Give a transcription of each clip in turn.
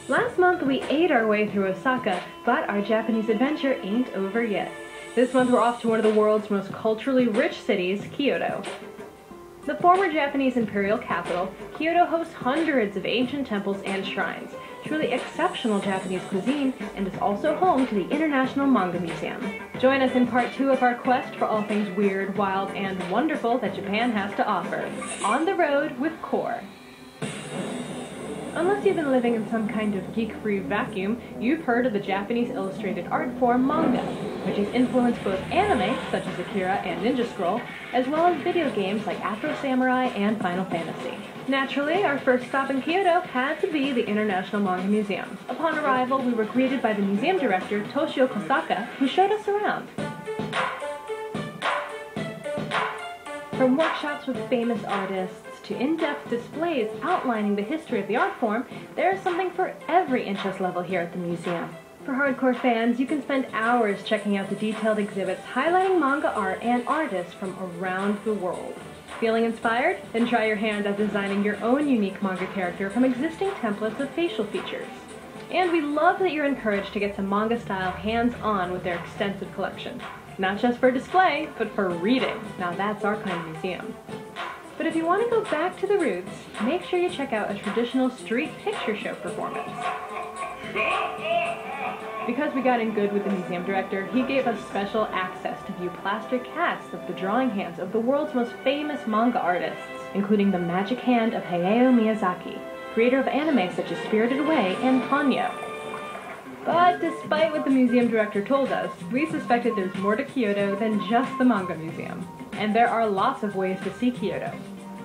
Last month we ate our way through Osaka, but our Japanese adventure ain't over yet. This month we're off to one of the world's most culturally rich cities, Kyoto. The former Japanese imperial capital, Kyoto hosts hundreds of ancient temples and shrines, truly exceptional Japanese cuisine, and is also home to the International Manga Museum. Join us in part 2 of our quest for all things weird, wild, and wonderful that Japan has to offer. On the road with Qore. Unless you've been living in some kind of geek-free vacuum, you've heard of the Japanese illustrated art form manga, which has influenced both anime, such as Akira and Ninja Scroll, as well as video games like Afro Samurai and Final Fantasy. Naturally, our first stop in Kyoto had to be the International Manga Museum. Upon arrival, we were greeted by the museum director, Toshio Kosaka, who showed us around. From workshops with famous artists to in-depth displays outlining the history of the art form, there is something for every interest level here at the museum. For hardcore fans, you can spend hours checking out the detailed exhibits highlighting manga art and artists from around the world. Feeling inspired? Then try your hand at designing your own unique manga character from existing templates of facial features. And we love that you're encouraged to get some manga-style hands-on with their extensive collection. Not just for display, but for reading. Now that's our kind of museum. But if you want to go back to the roots, make sure you check out a traditional street picture show performance. Because we got in good with the museum director, he gave us special access to view plaster casts of the drawing hands of the world's most famous manga artists, including the magic hand of Hayao Miyazaki, creator of anime such as Spirited Away and Ponyo. But despite what the museum director told us, we suspected there's more to Kyoto than just the manga museum. And there are lots of ways to see Kyoto.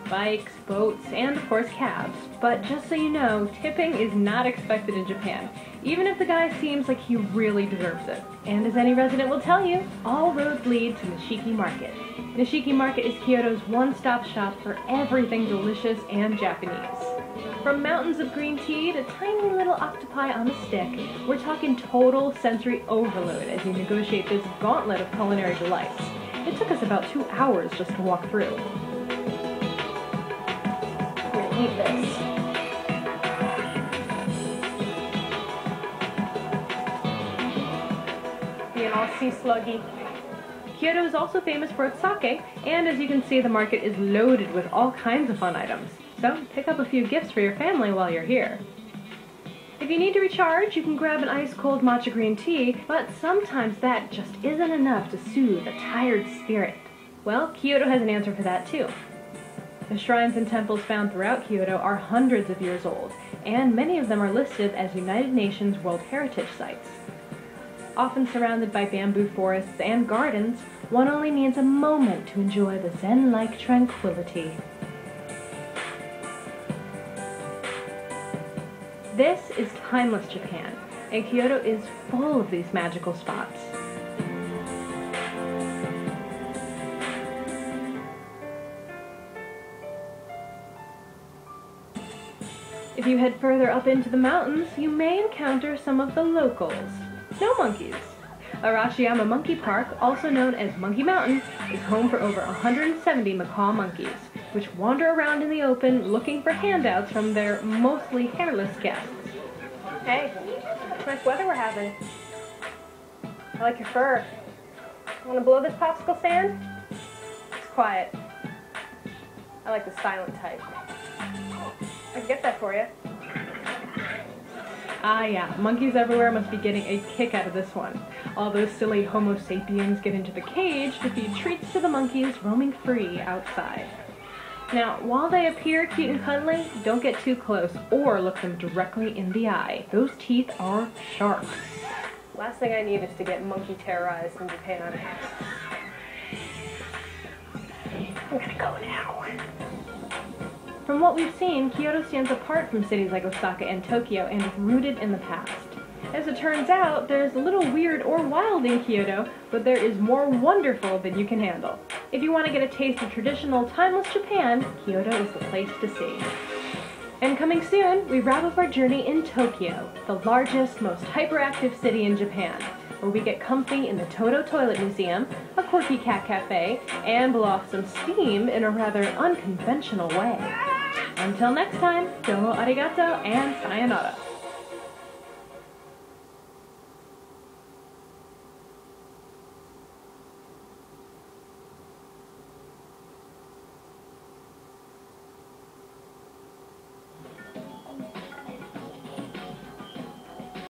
Bikes, boats, and of course cabs. But just so you know, tipping is not expected in Japan, even if the guy seems like he really deserves it. And as any resident will tell you, all roads lead to Nishiki Market. Nishiki Market is Kyoto's one-stop shop for everything delicious and Japanese. From mountains of green tea to tiny little octopi on a stick, we're talking total sensory overload as you negotiate this gauntlet of culinary delights. It took us about 2 hours just to walk through. We're gonna eat this. Being all sea sluggy. Kyoto is also famous for its sake, and as you can see, the market is loaded with all kinds of fun items. So pick up a few gifts for your family while you're here. If you need to recharge, you can grab an ice-cold matcha green tea, but sometimes that just isn't enough to soothe a tired spirit. Well, Kyoto has an answer for that too. The shrines and temples found throughout Kyoto are hundreds of years old, and many of them are listed as United Nations World Heritage Sites. Often surrounded by bamboo forests and gardens, one only needs a moment to enjoy the zen-like tranquility. This is timeless Japan, and Kyoto is full of these magical spots. If you head further up into the mountains, you may encounter some of the locals, snow monkeys. Arashiyama Monkey Park, also known as Monkey Mountain, is home for over 170 macaw monkeys, which wander around in the open looking for handouts from their mostly hairless guests. Hey, nice weather we're having. I like your fur. Want to blow this popsicle stand? It's quiet. I like the silent type. I can get that for you. Ah yeah, monkeys everywhere must be getting a kick out of this one. All those silly Homo sapiens get into the cage to feed treats to the monkeys roaming free outside. Now, while they appear cute and cuddly, don't get too close or look them directly in the eye. Those teeth are sharp. Last thing I need is to get monkey terrorized in Japan. I'm gonna go now. From what we've seen, Kyoto stands apart from cities like Osaka and Tokyo and is rooted in the past. As it turns out, there's little weird or wild in Kyoto, but there is more wonderful than you can handle. If you want to get a taste of traditional, timeless Japan, Kyoto is the place to see. And coming soon, we wrap up our journey in Tokyo, the largest, most hyperactive city in Japan, where we get comfy in the Toto Toilet Museum, a quirky cat cafe, and blow off some steam in a rather unconventional way. Until next time, domo arigato and sayonara.